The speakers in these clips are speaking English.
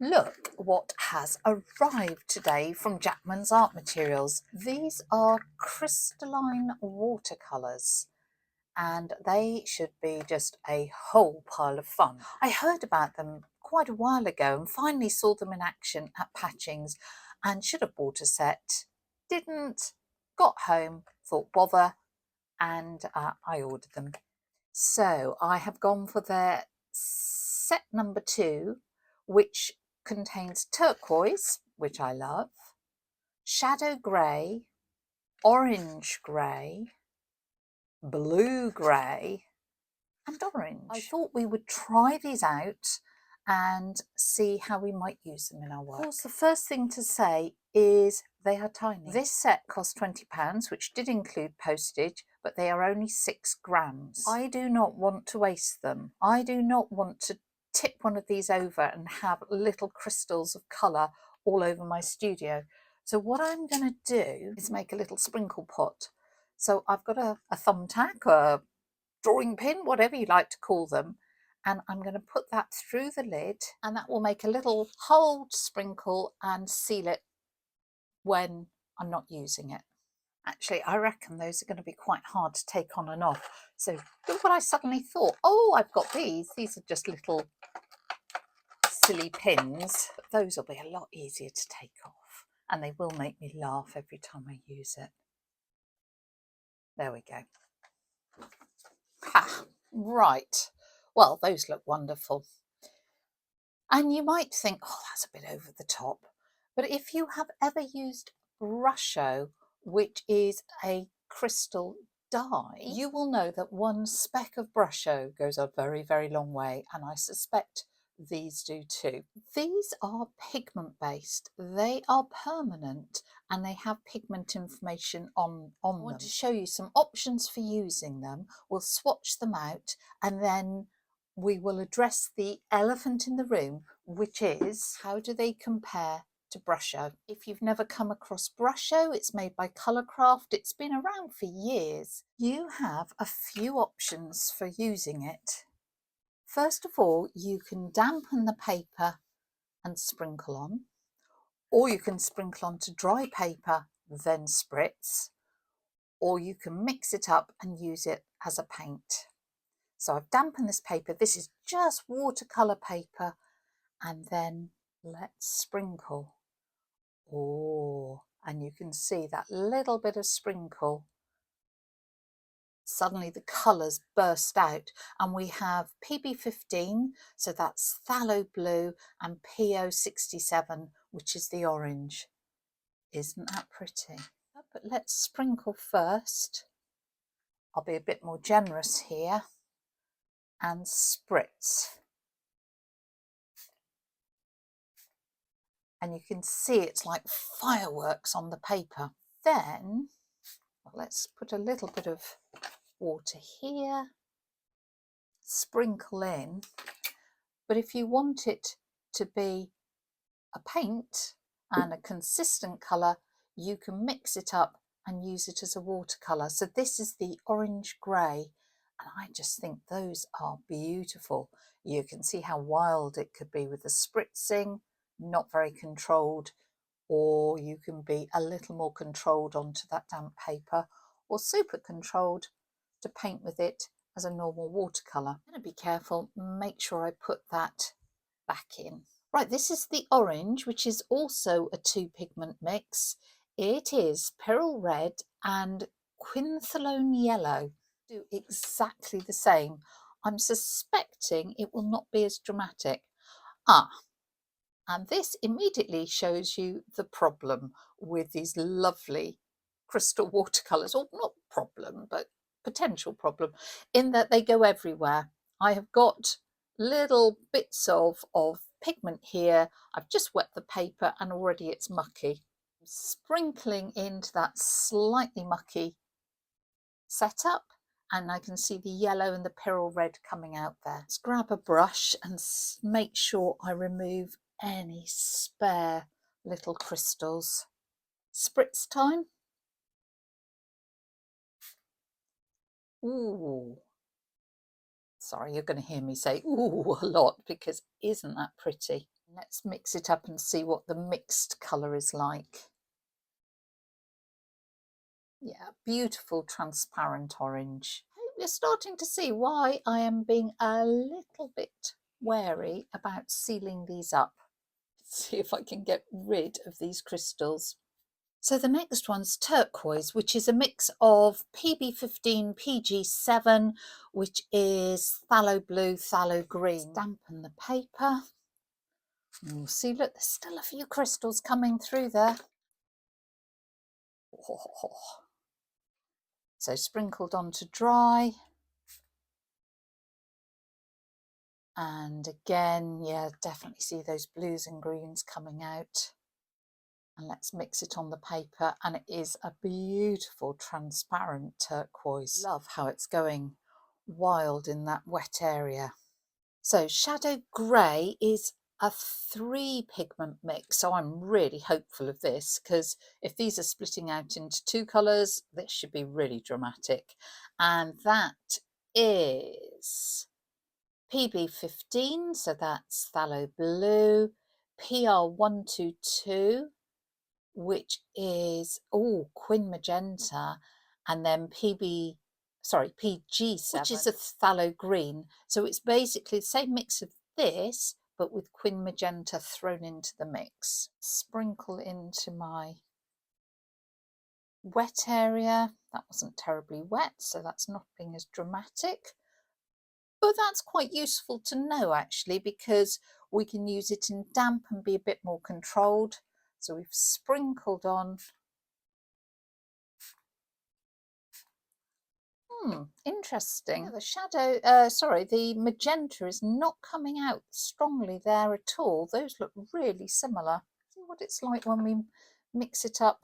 Look what has arrived today from Jackman's Art Materials. These are crystalline watercolours and they should be just a whole pile of fun. I heard about them quite a while ago and finally saw them in action at Patchings and should have bought a set. Didn't, got home, thought bother, and I ordered them. So I have gone for their set number 2, which contains turquoise, which I love, shadow grey, orange grey, blue grey and orange. I thought we would try these out and see how we might use them in our work. Of course, the first thing to say is they are tiny. This set cost £20, which did include postage, but they are only 6 grams. I do not want to waste them. I do not want to tip one of these over and have little crystals of colour all over my studio. So what I'm going to do is make a little sprinkle pot. So I've got a thumbtack, a drawing pin, whatever you like to call them, and I'm going to put that through the lid, and that will make a little hole to sprinkle and seal it when I'm not using it. Actually, I reckon those are going to be quite hard to take on and off. So look what I suddenly thought. Oh, I've got these. These are just little silly pins. But those will be a lot easier to take off, and they will make me laugh every time I use it. There we go. Ha! Right. Well, those look wonderful. And you might think, oh, that's a bit over the top. But if you have ever used Brusho, which is a crystal dye, you will know that one speck of Brusho goes a very, very long way. And I suspect these do too. These are pigment based. They are permanent and they have pigment information on them. I want to show you some options for using them. We'll swatch them out and then we will address the elephant in the room, which is how do they compare to Brusho? If you've never come across Brusho, it's made by Colourcraft. It's been around for years. You have a few options for using it. First of all, you can dampen the paper and sprinkle on, or you can sprinkle onto dry paper, then spritz, or you can mix it up and use it as a paint. So I've dampened this paper. This is just watercolour paper, and then let's sprinkle. Oh, and you can see that little bit of sprinkle. Suddenly the colours burst out and we have PB15, so that's phthalo blue, and PO67, which is the orange. Isn't that pretty? But let's sprinkle first. I'll be a bit more generous here and spritz. And you can see it's like fireworks on the paper. Then, well, let's put a little bit of water here, sprinkle in, but if you want it to be a paint and a consistent colour, you can mix it up and use it as a watercolour. So this is the orange grey, and I just think those are beautiful. You can see how wild it could be with the spritzing, not very controlled, or you can be a little more controlled onto that damp paper, or super controlled to paint with it as a normal watercolour. I'm going to be careful, make sure I put that back in. Right, this is the orange, which is also a 2 pigment mix. It is Pyrrole Red and Quintholone Yellow. Do exactly the same. I'm suspecting it will not be as dramatic. And this immediately shows you the problem with these lovely crystal watercolours, or not problem, but potential problem, in that they go everywhere. I have got little bits of pigment here. I've just wet the paper and already it's mucky. Sprinkling into that slightly mucky setup, and I can see the yellow and the Pyrrole Red coming out there. Let's grab a brush and make sure I remove any spare little crystals. Spritz time. Ooh. Sorry, you're going to hear me say ooh a lot because isn't that pretty? Let's mix it up and see what the mixed colour is like. Yeah, beautiful transparent orange. You're starting to see why I am being a little bit wary about sealing these up. See if I can get rid of these crystals. So the next one's Turquoise, which is a mix of PB15, PG7, which is phthalo blue, phthalo green. Dampen the paper. Oh, see, look, there's still a few crystals coming through there. Oh. So sprinkled on to dry. And again, yeah, definitely see those blues and greens coming out. And let's mix it on the paper, and it is a beautiful transparent turquoise. Love how it's going wild in that wet area. So shadow grey is a 3 pigment mix, so I'm really hopeful of this, because if these are splitting out into 2 colours, this should be really dramatic. And that is PB15, so that's phthalo blue, PR122, which is quin magenta, and then PG7, which is a phthalo green. So it's basically the same mix of this, but with quin magenta thrown into the mix. Sprinkle into my wet area. That wasn't terribly wet, so that's not being as dramatic. But that's quite useful to know, actually, because we can use it in damp and be a bit more controlled. So we've sprinkled on. Interesting. Yeah, the shadow, the magenta is not coming out strongly there at all. Those look really similar. See what it's like when we mix it up.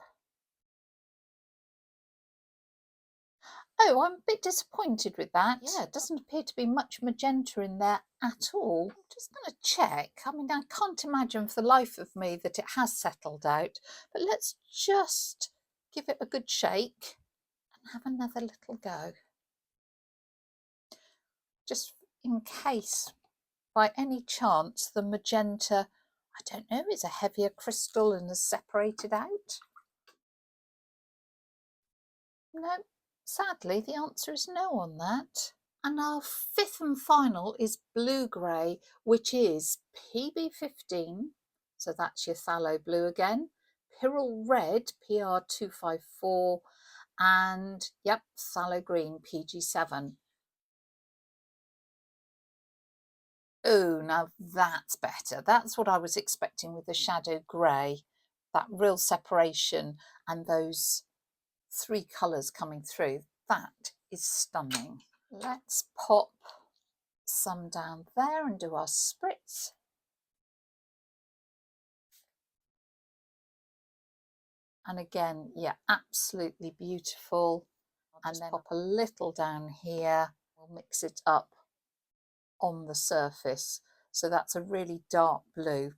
Oh, I'm a bit disappointed with that. Yeah, it doesn't appear to be much magenta in there at all. I'm just going to check. I mean, I can't imagine for the life of me that it has settled out, but let's just give it a good shake and have another little go. Just in case, by any chance, the magenta, I don't know, is a heavier crystal and has separated out. No, sadly, the answer is no on that. And our 5th and final is blue grey, which is PB15, so that's your phthalo blue again, Pyrrole red, PR254, and yep, phthalo green, PG7. Oh, now that's better. That's what I was expecting with the shadow grey, that real separation and those 3 colours coming through. That is stunning. Let's pop some down there and do our spritz. And again, yeah, absolutely beautiful. And then pop a little down here. We'll mix it up on the surface. So that's a really dark blue.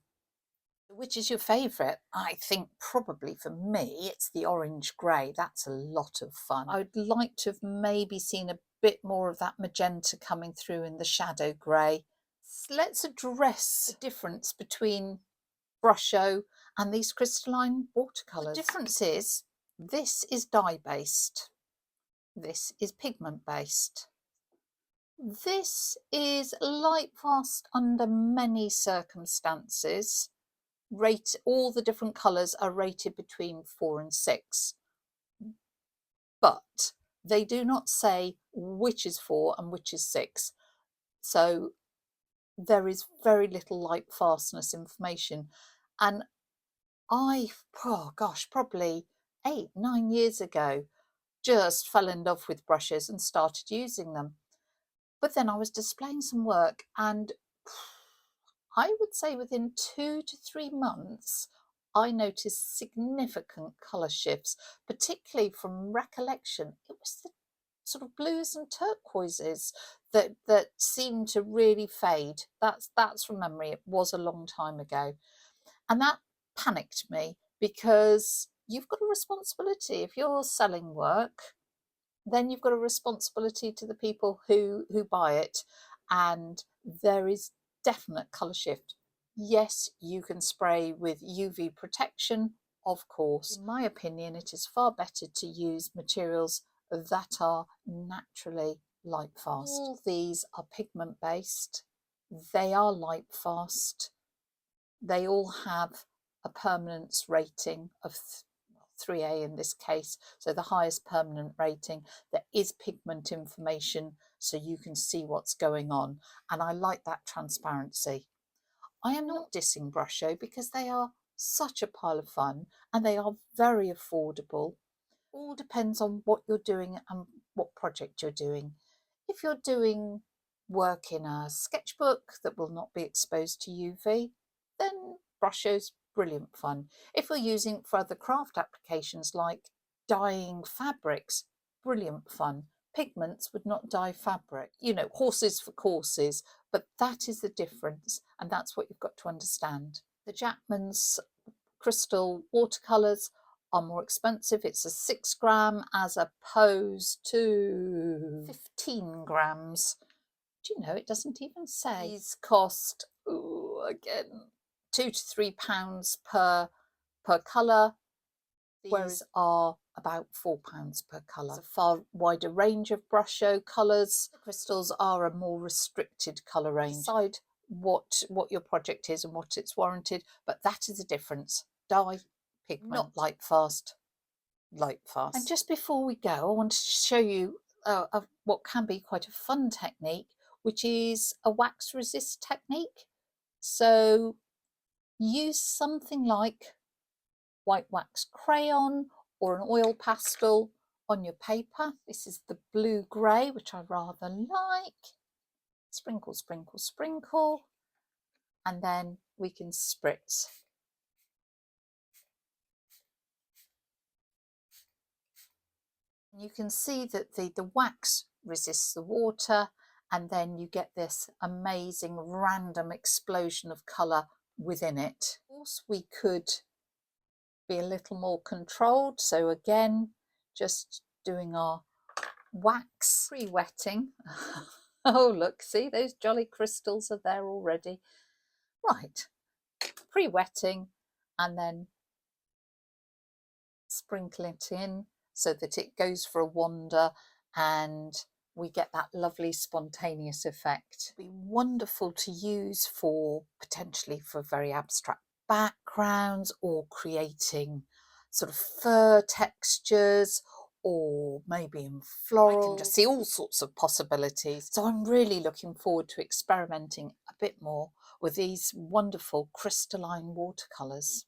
Which is your favourite? I think probably for me it's the orange grey. That's a lot of fun. I would like to have maybe seen a bit more of that magenta coming through in the shadow grey. So let's address the difference between Brusho and these crystalline watercolours. The difference is this is dye based, this is pigment based. This is lightfast under many circumstances. All the different colours are rated between 4 and 6, but they do not say which is 4 and which is 6, so there is very little light fastness information. And probably 8-9 years ago just fell in love with brushes and started using them. But then I was displaying some work, and I would say within 2 to 3 months, I noticed significant colour shifts, particularly from recollection. It was the sort of blues and turquoises that seemed to really fade. That's from memory. It was a long time ago. And that panicked me, because you've got a responsibility. If you're selling work, then you've got a responsibility to the people who buy it. And there is definite colour shift. Yes, you can spray with UV protection, of course. In my opinion, it is far better to use materials that are naturally light fast. All these are pigment based, they are light fast, they all have a permanence rating of 3A in this case, so the highest permanent rating. There is pigment information so you can see what's going on, and I like that transparency. I am not dissing Brusho because they are such a pile of fun and they are very affordable. All depends on what you're doing and what project you're doing. If you're doing work in a sketchbook that will not be exposed to UV, then Brusho's brilliant fun. If you're using it for other craft applications like dyeing fabrics, brilliant fun. Pigments would not dye fabric. You know, horses for courses, but that is the difference, and that's what you've got to understand. The Jackman's crystal watercolours are more expensive. It's a 6 gram as opposed to 15 grams. Do you know, it doesn't even say. These cost, again, £2 to £3 per colour. These are about £4 per colour. It's a far wider range of Brusho colours. The crystals are a more restricted colour range. Decide what your project is and what it's warranted, but that is the difference. Dye, pigment, not light fast, light fast. And just before we go, I want to show you what can be quite a fun technique, which is a wax resist technique. So use something like white wax crayon or an oil pastel on your paper. This is the blue grey, which I rather like. Sprinkle, sprinkle, sprinkle, and then we can spritz. You can see that the wax resists the water, and then you get this amazing random explosion of colour within it. Of course, we could be a little more controlled, so again, just doing our wax pre-wetting. Oh look, see, those jolly crystals are there already. Right, pre-wetting and then sprinkle it in so that it goes for a wander and we get that lovely spontaneous effect. It'd be wonderful to use for potentially for very abstract backgrounds or creating sort of fur textures, or maybe in floral. I can just see all sorts of possibilities. So I'm really looking forward to experimenting a bit more with these wonderful crystalline watercolours.